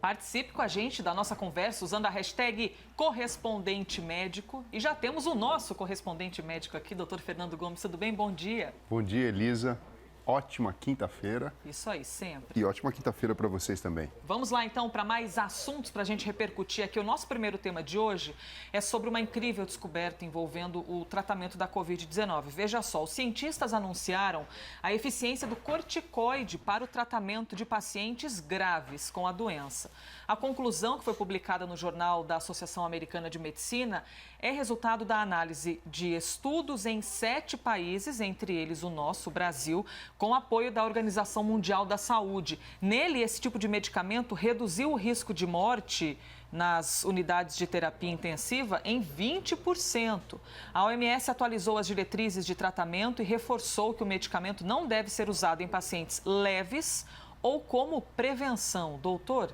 Participe com a gente da nossa conversa usando a hashtag correspondente médico. E já temos o nosso correspondente médico aqui, doutor Fernando Gomes. Tudo bem? Bom dia. Bom dia, Elisa. Ótima quinta-feira. Isso aí, sempre. E ótima quinta-feira para vocês também. Vamos lá, então, para mais assuntos para a gente repercutir aqui. O nosso primeiro tema de hoje é sobre uma incrível descoberta envolvendo o tratamento da Covid-19. Veja só, os cientistas anunciaram a eficiência do corticoide para o tratamento de pacientes graves com a doença. A conclusão, que foi publicada no Jornal da Associação Americana de Medicina, é resultado da análise de estudos em 7 países, entre eles o nosso, o Brasil, com apoio da Organização Mundial da Saúde. Nele, esse tipo de medicamento reduziu o risco de morte nas unidades de terapia intensiva em 20%. A OMS atualizou as diretrizes de tratamento e reforçou que o medicamento não deve ser usado em pacientes leves ou como prevenção. Doutor,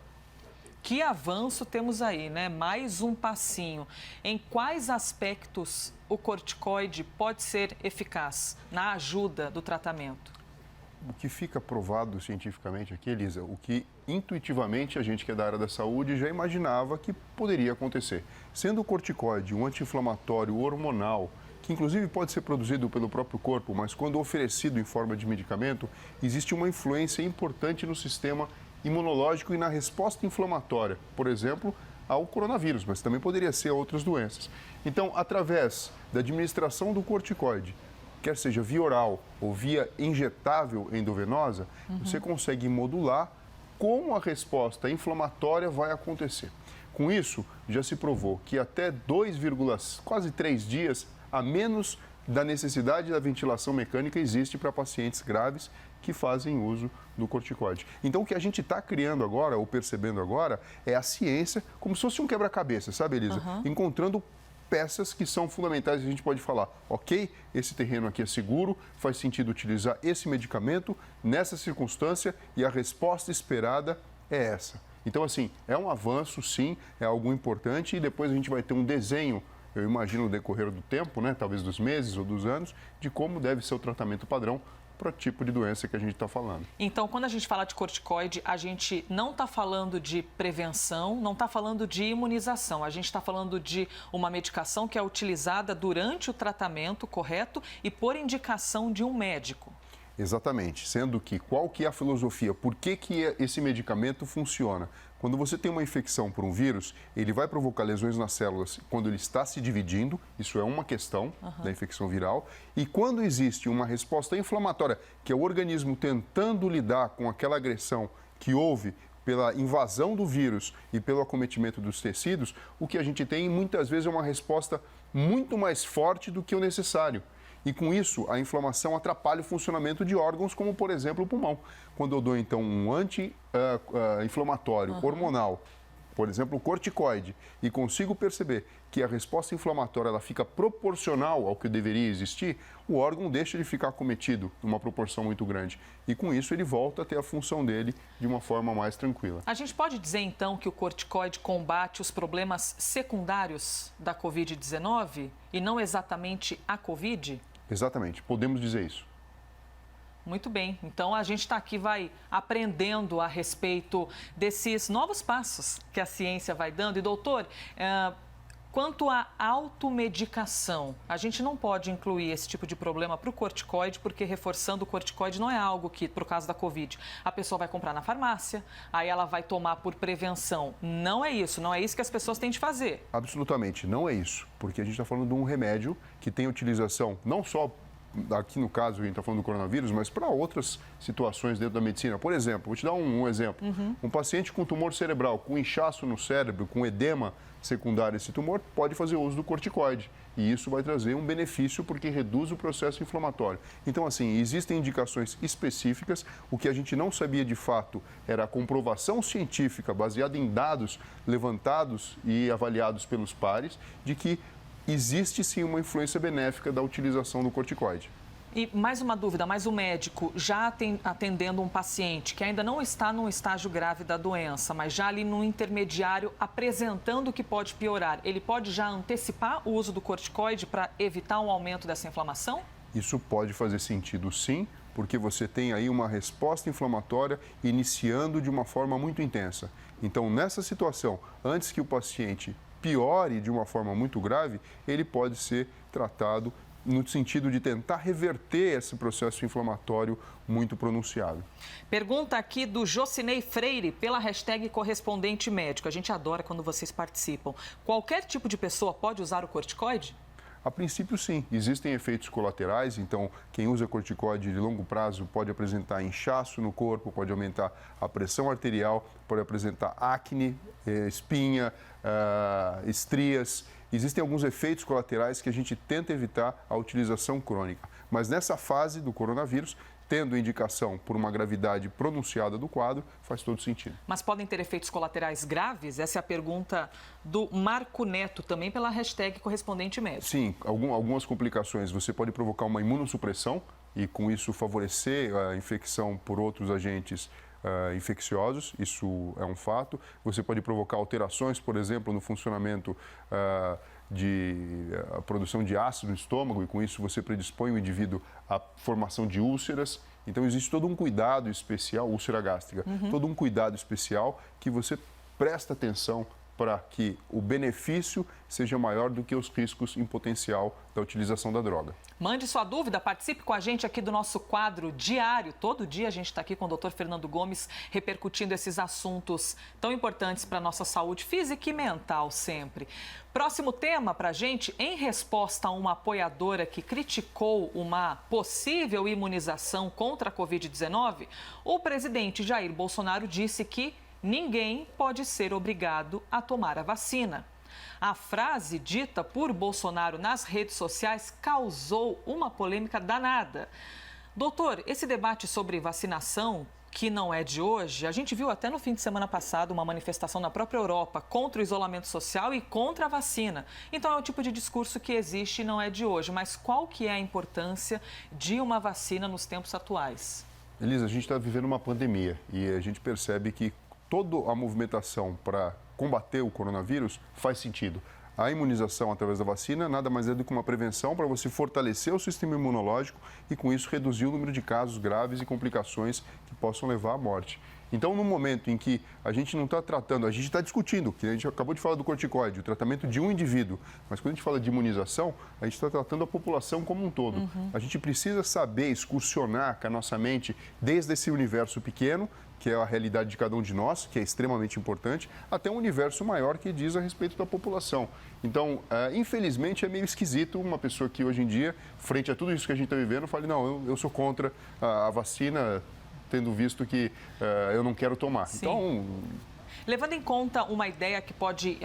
que avanço temos aí, né? Mais um passinho. Em quais aspectos o corticoide pode ser eficaz na ajuda do tratamento? O que fica provado cientificamente aqui, Elisa, o que intuitivamente a gente que é da área da saúde já imaginava que poderia acontecer. Sendo o corticoide um anti-inflamatório hormonal, que inclusive pode ser produzido pelo próprio corpo, mas quando oferecido em forma de medicamento, existe uma influência importante no sistema imunológico e na resposta inflamatória, por exemplo, ao coronavírus, mas também poderia ser a outras doenças. Então, através da administração do corticoide, quer seja via oral ou via injetável endovenosa, você consegue modular como a resposta inflamatória vai acontecer. Com isso, já se provou que até quase 3 dias a menos da necessidade da ventilação mecânica existe para pacientes graves que fazem uso do corticoide. Então, o que a gente está criando agora, ou percebendo agora, é a ciência como se fosse um quebra-cabeça, sabe, Elisa? Encontrando peças que são fundamentais. A gente pode falar, ok, esse terreno aqui é seguro, faz sentido utilizar esse medicamento nessa circunstância e a resposta esperada é essa. Então, assim, é um avanço, sim, é algo importante e depois a gente vai ter um desenho, eu imagino, no decorrer do tempo, né, talvez dos meses ou dos anos, de como deve ser o tratamento padrão para o tipo de doença que a gente está falando. Então, quando a gente fala de corticoide, a gente não está falando de prevenção, não está falando de imunização. A gente está falando de uma medicação que é utilizada durante o tratamento, correto? E por indicação de um médico. Exatamente, sendo que qual que é a filosofia? Por que esse medicamento funciona? Quando você tem uma infecção por um vírus, ele vai provocar lesões nas células quando ele está se dividindo, isso é uma questão da infecção viral, e quando existe uma resposta inflamatória, que é o organismo tentando lidar com aquela agressão que houve pela invasão do vírus e pelo acometimento dos tecidos, o que a gente tem muitas vezes é uma resposta muito mais forte do que o necessário. E com isso, a inflamação atrapalha o funcionamento de órgãos, como, por exemplo, o pulmão. Quando eu dou, então, um anti-inflamatório hormonal, por exemplo, o corticoide, e consigo perceber que a resposta inflamatória ela fica proporcional ao que deveria existir, o órgão deixa de ficar acometido numa proporção muito grande. E com isso, ele volta a ter a função dele de uma forma mais tranquila. A gente pode dizer, então, que o corticoide combate os problemas secundários da Covid-19 e não exatamente a Covid? Exatamente, podemos dizer isso. Muito bem, então a gente está aqui, vai aprendendo a respeito desses novos passos que a ciência vai dando. E doutor, quanto à automedicação, a gente não pode incluir esse tipo de problema para o corticoide, porque reforçando o corticoide não é algo que, por causa da Covid, a pessoa vai comprar na farmácia, aí ela vai tomar por prevenção. Não é isso que as pessoas têm de fazer. Absolutamente, não é isso, porque a gente está falando de um remédio que tem utilização não só aqui no caso, a gente está falando do coronavírus, mas para outras situações dentro da medicina. Por exemplo, vou te dar um exemplo. Um paciente com tumor cerebral, com inchaço no cérebro, com edema secundário a esse tumor, pode fazer uso do corticoide. E isso vai trazer um benefício porque reduz o processo inflamatório. Então, assim, existem indicações específicas. O que a gente não sabia de fato era a comprovação científica baseada em dados levantados e avaliados pelos pares de que existe sim uma influência benéfica da utilização do corticoide. E mais uma dúvida, mas o médico já atendendo um paciente que ainda não está num estágio grave da doença, mas já ali no intermediário apresentando que pode piorar, ele pode já antecipar o uso do corticoide para evitar um aumento dessa inflamação? Isso pode fazer sentido sim, porque você tem aí uma resposta inflamatória iniciando de uma forma muito intensa. Então, nessa situação, antes que o paciente piore de uma forma muito grave, ele pode ser tratado no sentido de tentar reverter esse processo inflamatório muito pronunciado. Pergunta aqui do Jocinei Freire, pela hashtag correspondente médico. A gente adora quando vocês participam. Qualquer tipo de pessoa pode usar o corticoide? A princípio, sim. Existem efeitos colaterais, então quem usa corticoide de longo prazo pode apresentar inchaço no corpo, pode aumentar a pressão arterial, pode apresentar acne, espinha, estrias. Existem alguns efeitos colaterais que a gente tenta evitar a utilização crônica. Mas nessa fase do coronavírus, tendo indicação por uma gravidade pronunciada do quadro, faz todo sentido. Mas podem ter efeitos colaterais graves? Essa é a pergunta do Marco Neto, também pela hashtag correspondente médico. Sim, algumas complicações. Você pode provocar uma imunossupressão e, com isso, favorecer a infecção por outros agentes infecciosos, isso é um fato. Você pode provocar alterações, por exemplo, no funcionamento a produção de ácido no estômago e com isso você predispõe o indivíduo à formação de úlceras. Então existe todo um cuidado especial, úlcera gástrica, todo um cuidado especial que você presta atenção para que o benefício seja maior do que os riscos em potencial da utilização da droga. Mande sua dúvida, participe com a gente aqui do nosso quadro diário. Todo dia a gente está aqui com o Dr. Fernando Gomes repercutindo esses assuntos tão importantes para a nossa saúde física e mental sempre. Próximo tema para a gente, em resposta a uma apoiadora que criticou uma possível imunização contra a Covid-19, o presidente Jair Bolsonaro disse que ninguém pode ser obrigado a tomar a vacina. A frase dita por Bolsonaro nas redes sociais causou uma polêmica danada. Doutor, esse debate sobre vacinação, que não é de hoje, a gente viu até no fim de semana passado uma manifestação na própria Europa contra o isolamento social e contra a vacina. Então é o tipo de discurso que existe e não é de hoje. Mas qual que é a importância de uma vacina nos tempos atuais? Elisa, a gente está vivendo uma pandemia e a gente percebe que toda a movimentação para combater o coronavírus faz sentido. A imunização através da vacina nada mais é do que uma prevenção para você fortalecer o sistema imunológico e, com isso, reduzir o número de casos graves e complicações que possam levar à morte. Então, no momento em que a gente não está tratando, a gente está discutindo, que a gente acabou de falar do corticoide, o tratamento de um indivíduo, mas quando a gente fala de imunização, a gente está tratando a população como um todo. A gente precisa saber excursionar com a nossa mente desde esse universo pequeno, que é a realidade de cada um de nós, que é extremamente importante, até um universo maior que diz a respeito da população. Então, infelizmente, é meio esquisito uma pessoa que hoje em dia, frente a tudo isso que a gente está vivendo, fale, não, eu sou contra a vacina, tendo visto que eu não quero tomar. Sim. Então, levando em conta uma ideia que pode,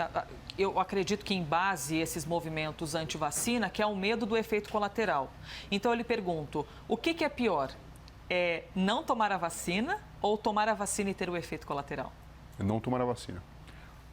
eu acredito que embase esses movimentos anti-vacina, que é o medo do efeito colateral. Então, eu lhe pergunto, o que é pior? É não tomar a vacina ou tomar a vacina e ter o efeito colateral? Não tomar a vacina.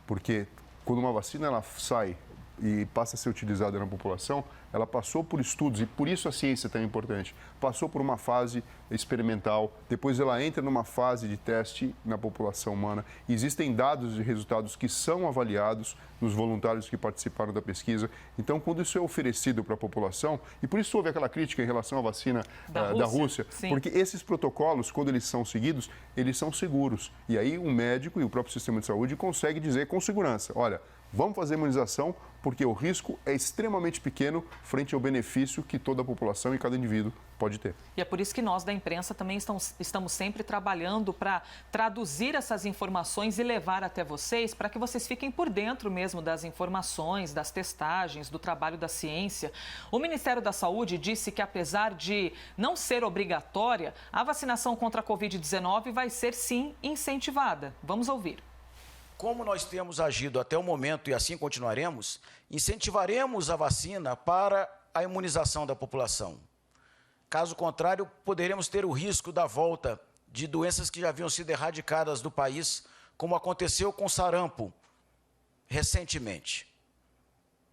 Porque quando uma vacina ela sai e passa a ser utilizada na população, ela passou por estudos, e por isso a ciência é tão importante, passou por uma fase experimental, depois ela entra numa fase de teste na população humana. Existem dados e resultados que são avaliados nos voluntários que participaram da pesquisa. Então, quando isso é oferecido para a população, e por isso houve aquela crítica em relação à vacina da Rússia, porque esses protocolos, quando eles são seguidos, eles são seguros. E aí o médico e o próprio sistema de saúde consegue dizer com segurança, olha, vamos fazer a imunização porque o risco é extremamente pequeno frente ao benefício que toda a população e cada indivíduo pode ter. E é por isso que nós da imprensa também estamos sempre trabalhando para traduzir essas informações e levar até vocês, para que vocês fiquem por dentro mesmo das informações, das testagens, do trabalho da ciência. O Ministério da Saúde disse que, apesar de não ser obrigatória, a vacinação contra a Covid-19 vai ser, sim, incentivada. Vamos ouvir. Como nós temos agido até o momento e assim continuaremos, incentivaremos a vacina para a imunização da população. Caso contrário, poderemos ter o risco da volta de doenças que já haviam sido erradicadas do país, como aconteceu com sarampo recentemente.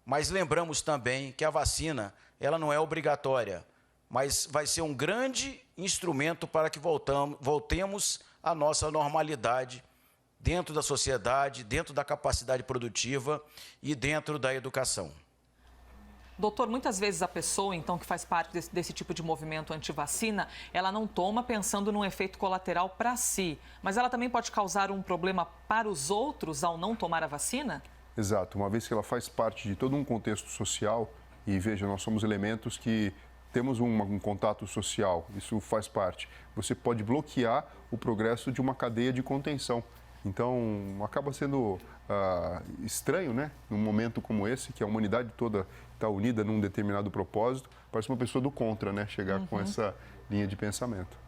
Mas lembramos também que a vacina, ela não é obrigatória, mas vai ser um grande instrumento para que voltemos à nossa normalidade dentro da sociedade, dentro da capacidade produtiva e dentro da educação. Doutor, muitas vezes a pessoa, então, que faz parte desse tipo de movimento anti-vacina, ela não toma pensando num efeito colateral para si, mas ela também pode causar um problema para os outros ao não tomar a vacina? Exato, uma vez que ela faz parte de todo um contexto social, e veja, nós somos elementos que temos um contato social, isso faz parte. Você pode bloquear o progresso de uma cadeia de contenção. Então, acaba sendo estranho, né? Num momento como esse, que a humanidade toda está unida num determinado propósito, parece uma pessoa do contra, né? Chegar com essa linha de pensamento.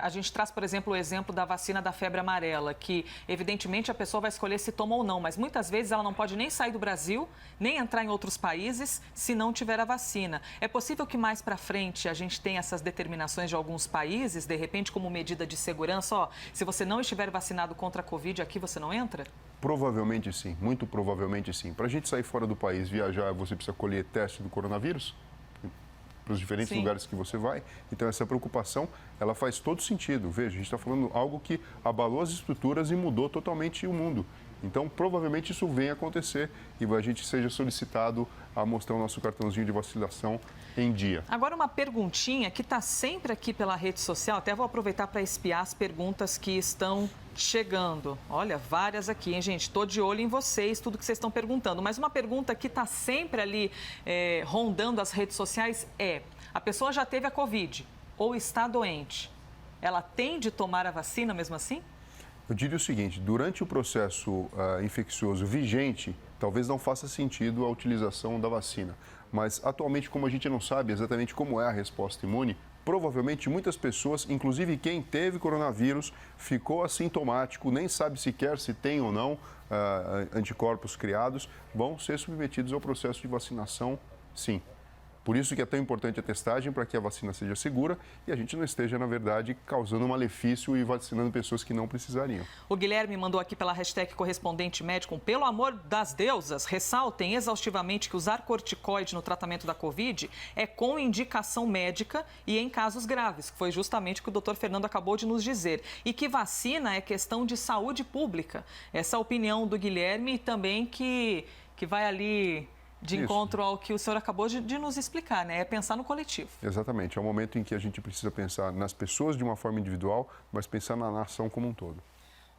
A gente traz, por exemplo, o exemplo da vacina da febre amarela, que evidentemente a pessoa vai escolher se toma ou não, mas muitas vezes ela não pode nem sair do Brasil, nem entrar em outros países se não tiver a vacina. É possível que mais para frente a gente tenha essas determinações de alguns países, de repente como medida de segurança, se você não estiver vacinado contra a Covid, aqui você não entra? Provavelmente sim, muito provavelmente sim. Para a gente sair fora do país, viajar, você precisa colher teste do coronavírus? Para os diferentes lugares que você vai. Então, essa preocupação, ela faz todo sentido. Veja, a gente está falando algo que abalou as estruturas e mudou totalmente o mundo. Então, provavelmente isso venha acontecer e a gente seja solicitado a mostrar o nosso cartãozinho de vacinação em dia. Agora, uma perguntinha que está sempre aqui pela rede social, até vou aproveitar para espiar as perguntas que estão chegando. Olha, várias aqui, hein, gente? Estou de olho em vocês, tudo que vocês estão perguntando. Mas uma pergunta que está sempre ali rondando as redes sociais é: a pessoa já teve a Covid ou está doente, ela tem de tomar a vacina mesmo assim? Eu diria o seguinte, durante o processo infeccioso vigente, talvez não faça sentido a utilização da vacina. Mas atualmente, como a gente não sabe exatamente como é a resposta imune, provavelmente muitas pessoas, inclusive quem teve coronavírus, ficou assintomático, nem sabe sequer se tem ou não anticorpos criados, vão ser submetidos ao processo de vacinação, sim. Por isso que é tão importante a testagem, para que a vacina seja segura e a gente não esteja, na verdade, causando um malefício e vacinando pessoas que não precisariam. O Guilherme mandou aqui pela hashtag correspondente médico: pelo amor das deusas, ressaltem exaustivamente que usar corticoide no tratamento da Covid é com indicação médica e em casos graves, que foi justamente o que o doutor Fernando acabou de nos dizer. E que vacina é questão de saúde pública. Essa é a opinião do Guilherme e também que vai ali de encontro ao que o senhor acabou de nos explicar, né? É pensar no coletivo. Exatamente. É um momento em que a gente precisa pensar nas pessoas de uma forma individual, mas pensar na nação como um todo.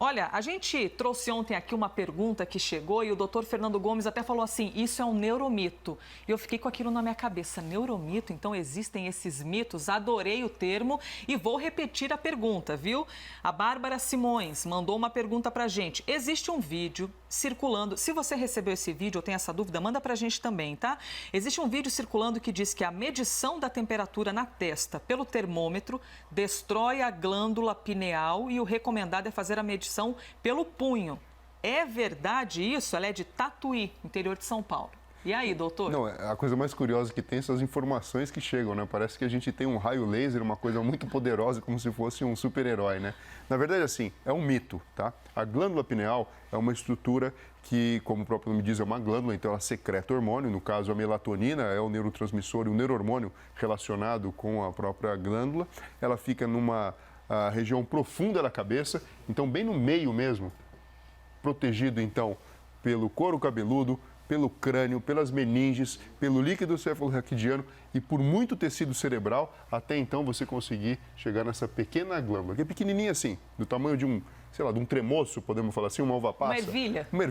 Olha, a gente trouxe ontem aqui uma pergunta que chegou e o doutor Fernando Gomes até falou assim: isso é um neuromito. E eu fiquei com aquilo na minha cabeça. Neuromito? Então existem esses mitos? Adorei o termo e vou repetir a pergunta, viu? A Bárbara Simões mandou uma pergunta pra gente. Existe um vídeo circulando. Se você recebeu esse vídeo ou tem essa dúvida, manda pra gente também, tá? Existe um vídeo circulando que diz que a medição da temperatura na testa pelo termômetro destrói a glândula pineal e o recomendado é fazer a medição pelo punho. É verdade isso? Ela é de Tatuí, interior de São Paulo. E aí, doutor? Não, a coisa mais curiosa que tem são as informações que chegam, né? Parece que a gente tem um raio laser, uma coisa muito poderosa, como se fosse um super-herói, né? Na verdade, assim, é um mito, tá? A glândula pineal é uma estrutura que, como o próprio nome diz, é uma glândula, então ela secreta hormônio. No caso, a melatonina é o neurotransmissor e o neurohormônio relacionado com a própria glândula. Ela fica numa região profunda da cabeça, então bem no meio mesmo, protegido, então, pelo couro cabeludo, pelo crânio, pelas meninges, pelo líquido cefalorraquidiano e por muito tecido cerebral, até então você conseguir chegar nessa pequena glândula, que é pequenininha assim, do tamanho de um, sei lá, de um tremoço, podemos falar assim, uma uva passa. Uma ervilha. Uma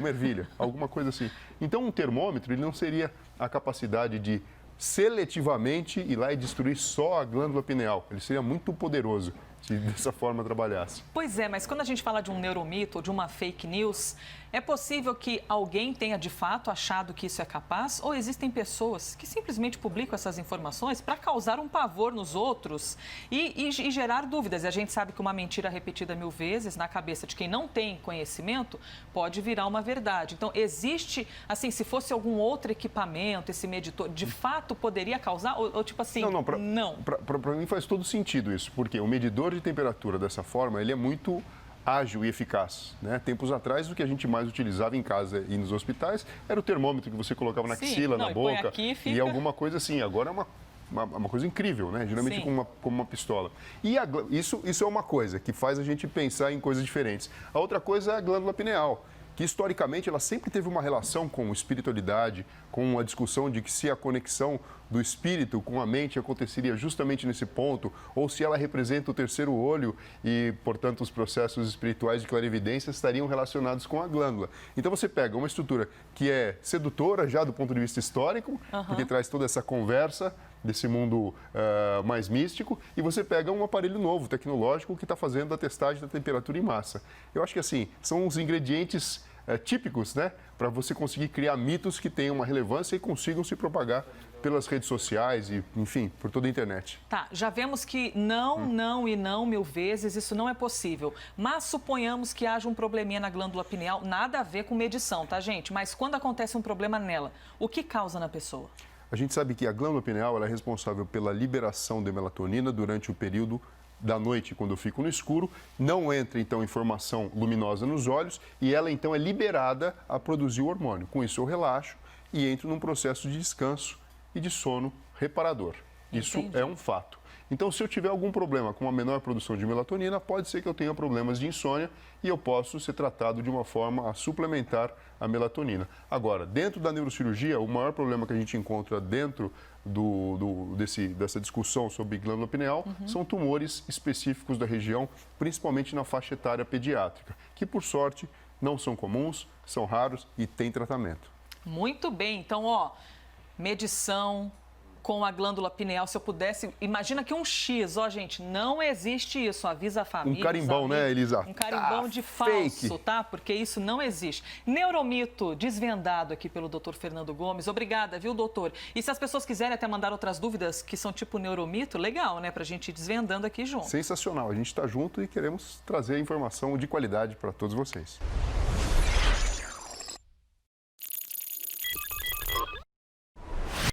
ervilha, alguma coisa assim. Então, um termômetro, ele não seria a capacidade de seletivamente ir lá e destruir só a glândula pineal. Ele seria muito poderoso se dessa forma trabalhasse. Pois é, mas quando a gente fala de um neuromito ou de uma fake news, é possível que alguém tenha de fato achado que isso é capaz? Ou existem pessoas que simplesmente publicam essas informações para causar um pavor nos outros e gerar dúvidas? E a gente sabe que uma mentira repetida 1000 vezes na cabeça de quem não tem conhecimento pode virar uma verdade. Então, existe, assim, se fosse algum outro equipamento, esse medidor, de fato poderia causar? Ou tipo assim, não? Para mim faz todo sentido isso, porque o medidor de temperatura dessa forma, ele é muito ágil e eficaz, né? Tempos atrás, o que a gente mais utilizava em casa e nos hospitais era o termômetro que você colocava na axila, na boca, aqui, e alguma coisa assim. Agora é uma coisa incrível, né? Geralmente como uma pistola. E isso é uma coisa que faz a gente pensar em coisas diferentes. A outra coisa é a glândula pineal, que historicamente ela sempre teve uma relação com espiritualidade, com a discussão de que se a conexão do espírito com a mente aconteceria justamente nesse ponto, ou se ela representa o terceiro olho e, portanto, os processos espirituais de clarividência estariam relacionados com a glândula. Então você pega uma estrutura que é sedutora já do ponto de vista histórico, porque traz toda essa conversa desse mundo mais místico, e você pega um aparelho novo, tecnológico, que está fazendo a testagem da temperatura em massa. Eu acho que, assim, são os ingredientes típicos, né, para você conseguir criar mitos que tenham uma relevância e consigam se propagar pelas redes sociais e, enfim, por toda a internet. Tá, já vemos que não e não 1000 vezes, isso não é possível. Mas suponhamos que haja um probleminha na glândula pineal, nada a ver com medição, tá, gente? Mas quando acontece um problema nela, o que causa na pessoa? A gente sabe que a glândula pineal ela é responsável pela liberação de melatonina durante o período da noite, quando eu fico no escuro. Não entra, então, informação luminosa nos olhos e ela, então, é liberada a produzir o hormônio. Com isso, eu relaxo e entro num processo de descanso e de sono reparador. Isso é um fato. Então, se eu tiver algum problema com uma menor produção de melatonina, pode ser que eu tenha problemas de insônia e eu posso ser tratado de uma forma a suplementar a melatonina. Agora, dentro da neurocirurgia, o maior problema que a gente encontra dentro dessa discussão sobre glândula pineal são tumores específicos da região, principalmente na faixa etária pediátrica, que, por sorte, não são comuns, são raros e têm tratamento. Muito bem, então, ó, medição com a glândula pineal, se eu pudesse, imagina que um X, ó, gente, não existe isso, avisa a família. Um carimbão, né, Elisa? Um carimbão de falso, tá? Porque isso não existe. Neuromito desvendado aqui pelo doutor Fernando Gomes. Obrigada, viu, doutor? E se as pessoas quiserem até mandar outras dúvidas que são tipo neuromito, legal, né, pra gente ir desvendando aqui junto. Sensacional, a gente está junto e queremos trazer informação de qualidade para todos vocês.